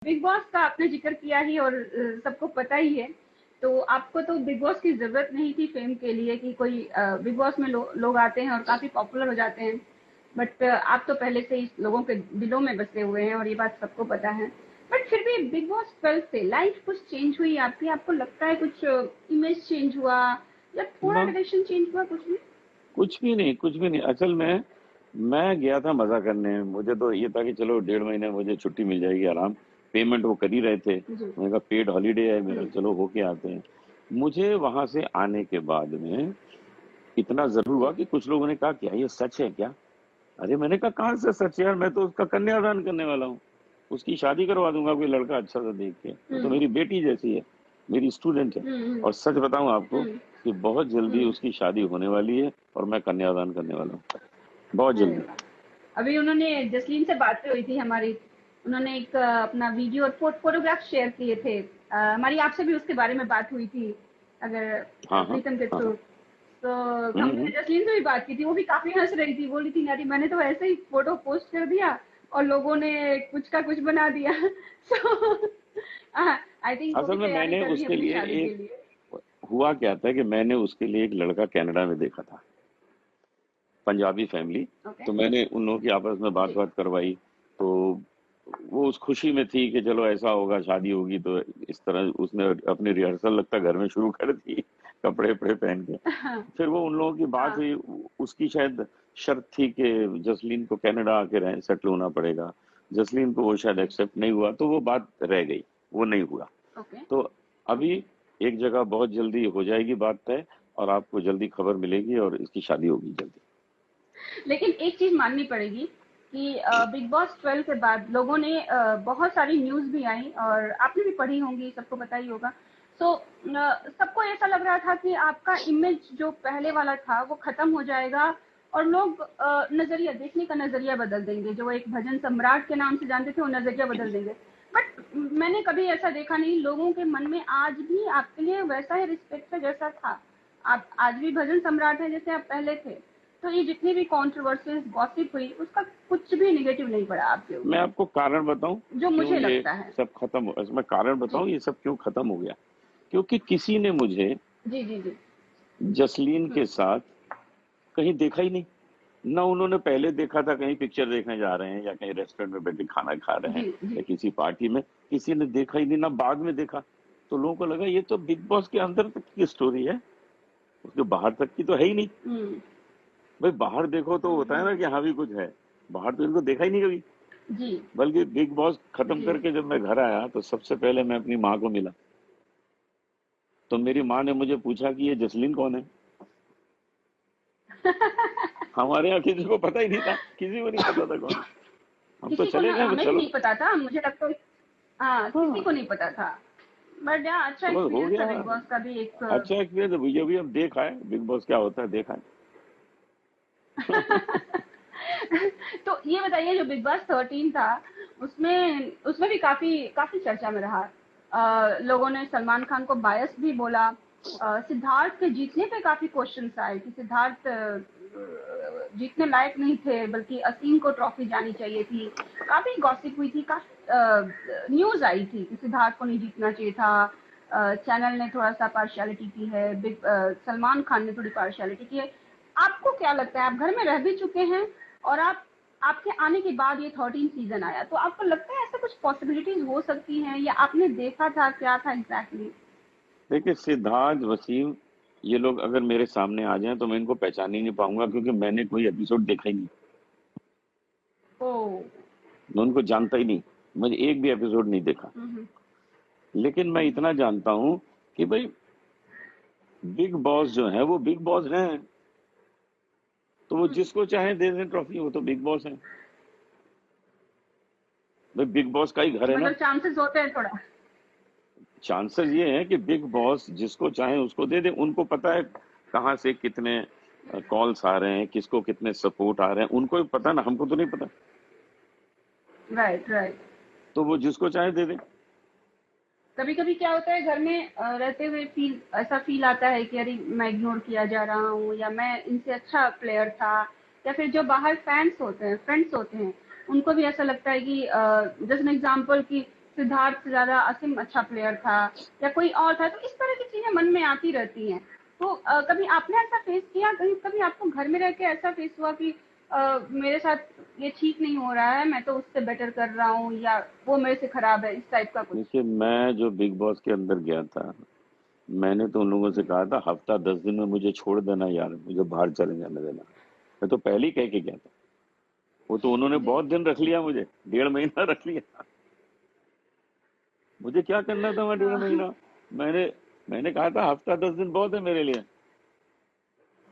Big boss का आपने जिक्र किया ही और सबको पता ही है। तो आपको तो बिग बॉस की जरूरत नहीं थी फेम के लिए कि कोई बिग बॉस में लोग आते हैं और काफी पॉपुलर हो जाते हैं। बट आप तो पहले से ही लोगों के दिलों में बसे हुए हैं और ये बात सबको पता है। बट फिर भी बिग बॉस 12 से लाइफ कुछ चेंज हुई आपकी? आपको लगता है कुछ इमेज चेंज हुआ या थोड़ा ना, डायरेक्शन चेंज हुआ? कुछ भी? कुछ भी नहीं, कुछ भी नहीं। असल में मैं गया था मजा करने। मुझे तो ये था कि चलो 1.5 महीने मुझे छुट्टी मिल जाएगी, आराम। पेमेंट वो कर ही रहे थे। जी। मैंने कहा पेड हॉलीडे है मेरा, हम्म। चलो होके आते हैं। मुझे वहां से आने के बाद में इतना जरूर हुआ जी। कि कुछ लोगों ने कहा क्या ये सच है क्या? अरे मैंने कहा कहाँ से सच है यार, मैं तो उसका कन्यादान करने वाला हूँ। उसकी शादी करवा दूंगा कोई लड़का अच्छा सा देख के, वो तो हम्म। मेरी बेटी जैसी है, मेरी स्टूडेंट है। हम्म। और सच बताऊं आपको हम्म। कि बहुत जल्दी हम्म। उसकी शादी होने वाली है और मैं कन्यादान करने वाला हूँ, बहुत अरे जल्दी। वाह! अभी उन्होंने जसलीन से बात हुई थी हमारी। उन्होंने एक अपना वीडियो और फोटोग्राफ शेयर किए थे। हमारी आपसे भी उसके बारे में बात हुई थी, अगर हाँ हाँ प्रीतम के हाँ थ्रू। हाँ। तो हम्म। हमने जसलीन से भी बात की थी, वो भी काफी हंस रही थी, बोली थी नारी मैंने तो ऐसे ही फोटो पोस्ट कर दिया और लोगों ने कुछ का कुछ बना दिया। सो आई थिंक वो भी असल में तैयारी मैंने कर रही है उसके अपनी लिए शादी के एक, लिए। हुआ क्या था कि मैंने उसके लिए एक लड़का कनाडा में देखा था, पंजाबी फैमिली। ओके। तो मैंने उन लोगों की आपस में बात जी। बात करवाई। तो वो उस खुशी में थी कि चलो ऐसा होगा, शादी होगी। तो इस तरह उसने अपनी रिहर्सल लगता घर में शुरू कर दी, कपड़े वपड़े पहन के। हाँ। फिर वो उन लोगों की बात हाँ। हुई। उसकी शायद शर्त थी कि जसलीन को कनाडा आके रह सेटल होना पड़ेगा। जसलीन को वो शायद जी। एक्सेप्ट नहीं हुआ, तो वो बात रह गई, वो नहीं हुआ। ओके। तो अभी ओके। एक जगह बहुत जल्दी हो जाएगी बात तय, और आपको जल्दी खबर मिलेगी और इसकी शादी होगी जल्दी। लेकिन एक चीज माननी पड़ेगी कि बिग बॉस 12 के बाद लोगों ने बहुत सारी न्यूज भी आई और आपने भी पढ़ी होंगी, सबको पता ही होगा। सो सबको ऐसा लग रहा था कि आपका इमेज जो पहले वाला था वो खत्म हो जाएगा और लोग नजरिया देखने का नजरिया बदल देंगे। जो एक भजन सम्राट के नाम से जानते थे वो नजरिया बदल देंगे। बट मैंने कभी ऐसा देखा नहीं, लोगों के मन में आज भी आपके लिए वैसा ही रिस्पेक्ट है जैसा था। आप आज भी भजन सम्राट है जैसे आप पहले थे। तो ये जितनी भी कंट्रोवर्सीज गॉसिप हुई उसका कुछ भी निगेटिव नहीं पड़ा आपके मैं ऊपर, आपको कारण बताऊं जो क्यों मुझे ये लगता है। सब खत्म हो, मैं कारण जी। बताऊं ये सब क्यों खत्म हो गया। क्योंकि किसी ने मुझे जी। जी। जी। जसलीन हम्म। के साथ कहीं देखा ही नहीं। ना उन्होंने पहले देखा था कहीं पिक्चर देखने जा रहे हैं या कहीं रेस्टोरेंट में बैठ के खाना खा रहे हैं जी। या जी। किसी पार्टी में, किसी ने देखा ही नहीं, ना बाद में देखा। तो लोगों को लगा ये तो बिग बॉस के अंदर तक की स्टोरी है, उसके बाहर तक की तो है ही नहीं। हम्म। भाई बाहर देखो तो होता है ना कि हाँ भी कुछ है, बाहर तो इनको देखा ही नहीं कभी। जी। बल्कि बिग बॉस खत्म जी। करके जब मैं घर आया तो सबसे पहले मैं अपनी माँ को मिला। तो मेरी माँ ने मुझे पूछा कि ये जसलीन कौन है। हमारे यहाँ किसी को पता ही नहीं था, किसी को नहीं पता था कौन है। हम तो किसी को चले ना, गए, हमें भी चलो। नहीं पता था, मुझे लगता है। हाँ, किसी को हाँ, नहीं पता था। बट यार अच्छा तो बस हो एक्सपीरियंस था गया। बिग बॉस का भी एक। अच्छा एक्सपीरियंस है भैया, भी अब देखा है बिग बॉस क्या होता है, देखा है। तो ये बताइए जो बिग बॉस 13 था उसमें उसमें भी काफी काफी चर्चा में रहा। लोगों ने सलमान खान को बायस भी बोला। सिद्धार्थ के जीतने पे काफी क्वेश्चंस आए कि सिद्धार्थ जीतने लायक नहीं थे, बल्कि असीम को ट्रॉफी जानी चाहिए थी। काफी गॉसिप हुई थी, काफी न्यूज आई थी कि सिद्धार्थ को नहीं जीतना चाहिए था। चैनल ने थोड़ा सा पार्शियलिटी की है, सलमान खान ने थोड़ी पार्शियलिटी की है। आपको क्या लगता है, आप घर में रह भी चुके हैं और आपके आने के बाद ये 13 सीजन आया, तो आपको लगता है ऐसा कुछ पॉसिबिलिटीज हो सकती हैं या आपने देखा था क्या था एग्जैक्टली? देखिए सिद्धार्थ, वसीम, ये लोग अगर मेरे सामने आ जाएं तो मैं इनको पहचान ही नहीं पाऊंगा, क्योंकि मैंने कोई एपिसोड देखा ही नहीं। ओ। मैं उनको जानता ही नहीं, मैंने एक भी एपिसोड नहीं देखा। हम्म। लेकिन मैं इतना जानता हूं कि भाई बिग बॉस जो है वो बिग बॉस हैं। तो वो हम्म। जिसको चाहे दे दें ट्रॉफी, वो तो बिग बॉस है। भाई बिग बॉस का ही घर है ना। मतलब चांसेस होते हैं थोड़ा। चांसेस ये है कि बिग बॉस जिसको चाहे उसको दे दे। उनको पता है कहाँ से कितने कॉल्स आ रहे हैं, किसको कितने सपोर्ट आ रहे हैं, उनको ही पता ना, हमको तो नहीं पता। Right, right. तो वो जिसको चाहे दे दे। कभी कभी क्या होता है घर में रहते हुए फील ऐसा फील आता है कि अरे मैं इग्नोर किया जा रहा हूँ या मैं इनसे अच्छा प्लेयर था। या फिर जो बाहर फैंस होते हैं, फ्रेंड्स होते हैं, उनको भी ऐसा लगता है कि जैसे एन एग्जाम्पल कि सिद्धार्थ से ज्यादा असीम अच्छा प्लेयर था या कोई और था, तो इस तरह की चीजें मन में आती रहती हैं। तो कभी आपने ऐसा फेस किया, कहीं कभी आपको घर में रह के ऐसा फेस हुआ कि मेरे साथ ये ठीक नहीं हो रहा है, मैं तो उससे बेटर कर रहा हूँ, या वो मेरे से खराब है, इस टाइप का कुछ? देखिए, मैं जो बिग बॉस के अंदर गया था, मैंने तो उन लोगों से जी कहा था हफ्ता 10 दिन में मुझे छोड़ देना यार, मुझे बाहर चले जाने देना। मैं तो पहले ही कह के गया था। वो तो उन्होंने जी बहुत दिन रख लिया मुझे, 1.5 महीना रख लिया। मुझे क्या करना था मैं डेढ़ हाँ महीना मैंने मैंने कहा था हफ्ता 10 दिन बहुत है मेरे लिए।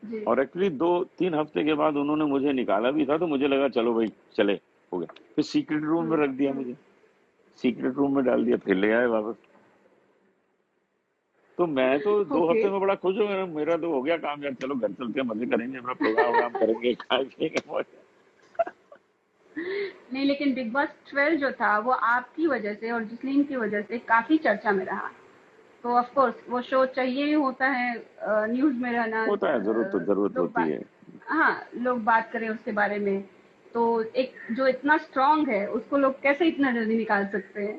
जी और एक्चुअली 2-3 हफ्ते के बाद उन्होंने मुझे निकाला भी था, तो मुझे लगा चलो भाई चले, हो गया। फिर सीक्रेट रूम में रख दिया मुझे, सीक्रेट रूम में डाल दिया, फिर ले आए वापस। तो मैं तो दो ओके। हफ्ते में बड़ा खुश हूँ, मेरा तो हो गया काम यार, चलो घर चलते हैं, मजे करेंगे, अपना प्रोग्राम वोग्राम करेंगे, खाएंगे मौज। नहीं, लेकिन बिग बॉस 12 जो था वो आपकी वजह से और जसलीन की वजह से काफी चर्चा में रहा। तो ऑफ कोर्स वो शो चाहिए ही होता है, न्यूज में रहना, होता है, जरूरत तो जरूरत लोग होती बात, है। हाँ, लोग बात करें उसके बारे में। तो एक जो इतना स्ट्रांग है उसको लोग कैसे इतना जल्दी निकाल सकते हैं?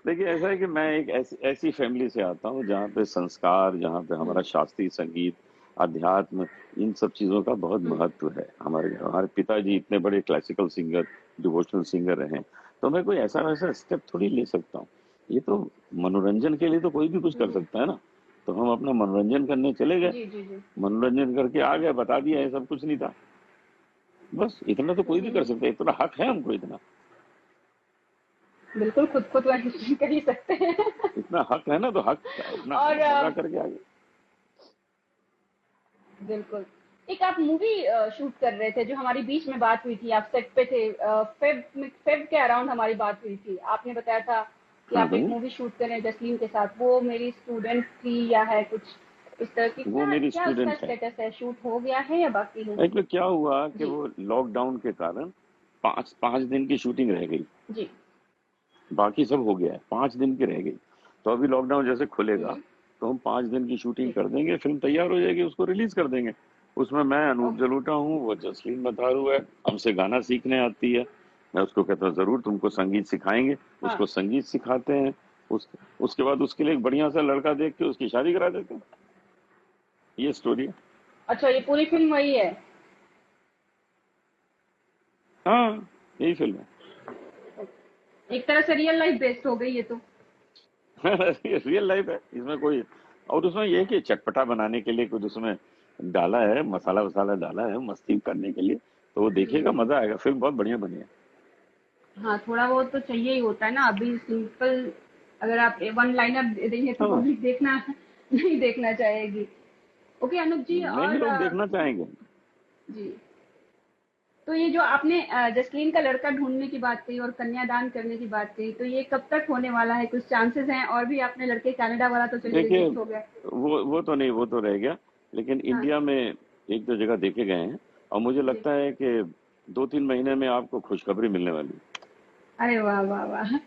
देखिए, ऐसा है कि मैं एक ऐसी फैमिली से आता हूँ जहाँ पे संस्कार, जहाँ पे हमारा हम्म, शास्त्रीय संगीत, अध्यात्म, इन सब चीजों का बहुत हम्म, महत्व है। हमारे हमारे पिताजी इतने बड़े क्लासिकल सिंगर, डिवोशनल सिंगर रहे, तो मैं कोई ऐसा वैसा स्टेप थोड़ी ले सकता हूँ। ये तो मनोरंजन के लिए तो कोई भी कुछ कर हम्म, सकता है ना। तो हम अपना मनोरंजन करने चले गए, जी जी जी। मनोरंजन करके आ गए, बता दिया ये सब कुछ नहीं था। बस इतना तो कोई भी कर हम्म, सकता है, इतना हक है हमको, इतना बिल्कुल, खुद को तो एंटरटेन कर ही सकते हैं। इतना हक है ना, तो हक अपना और हक अदा करके आ गए। बिल्कुल। एक आप मूवी शूट कर रहे थे, जो हमारी बीच में बात हुई थी, आप सेट पे थे, फेब के अराउंड हमारी बात हुई थी, आपने बताया था कि हाँ आप एक भाई, मूवी शूट कर रहे हैं जसलीन के साथ, वो मेरी स्टूडेंट थी या है कुछ इस तरह की, वो क्या मेरी क्या उसका स्टूडेंट है। स्टेटस है, शूट हो गया है या बाकी है? एक्चुअली क्या हुआ कि जी वो लॉकडाउन के कारण 5 5 दिन की शूटिंग रह गई, जी। बाकी सब हो गया है, 5 दिन की रह गई। तो अभी लॉकडाउन जैसे खुलेगा, हम्म, तो हम 5 दिन की शूटिंग जी। कर देंगे, फिल्म तैयार हो जाएगी, उसको रिलीज कर देंगे। उसमें मैं अनूप ओके। जलोटा हूँ, वो जसलीन मतारू है, हमसे गाना सीखने आती है। मैं उसको कहता हूँ जरूर तुमको संगीत सिखाएंगे, हाँ। उसको संगीत सिखाते हैं। उस उसके बाद उसके लिए एक बढ़िया सा लड़का देख के उसकी शादी करा देते हैं। ये स्टोरी है। अच्छा, ये पूरी फिल्म वही है? हाँ, यही फिल्म है। एक तरह से रियल लाइफ बेस्ड हो गई ये तो। रियल लाइफ है इसमें कोई। और उसमें ये है कि चटपटा बनाने के लिए कुछ उसमें डाला है, मसाला वसाला डाला है मस्ती करने के लिए, तो वो देखेगा, हम्म, मजा आएगा, फिल्म बहुत बढ़िया बनी है। हाँ, थोड़ा बहुत तो चाहिए ही होता है ना, अभी सिंपल अगर आप वन लाइनर दे देंगे तो हाँ, पब्लिक देखना नहीं देखना चाहेगी। ओके अनूप जी, नहीं, और लोग देखना चाहेंगे। जी, तो ये जो आपने जसलीन का लड़का ढूंढने की बात कही और कन्यादान करने की बात कही, तो ये कब तक होने वाला है, कुछ चांसेस हैं? और भी आपने लड़के, कनाडा वाला तो चलिए देखिए, रिजेक्ट हो गया। वो तो नहीं, वो तो रह गया, लेकिन हाँ इंडिया में एक दो जगह देखे गए हैं। और मुझे जी। लगता है कि 2-3 महीने में आपको खुशखबरी मिलने वाली अरे वाह वाह वाह। है।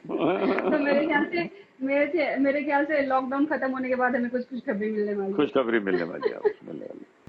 तो मेरे ख्याल से लॉकडाउन खत्म होने के बाद हमें कुछ कुछ खबरें मिलने वाली है। खुशखबरी मिलने वाली है आपको, मिलने वाली है।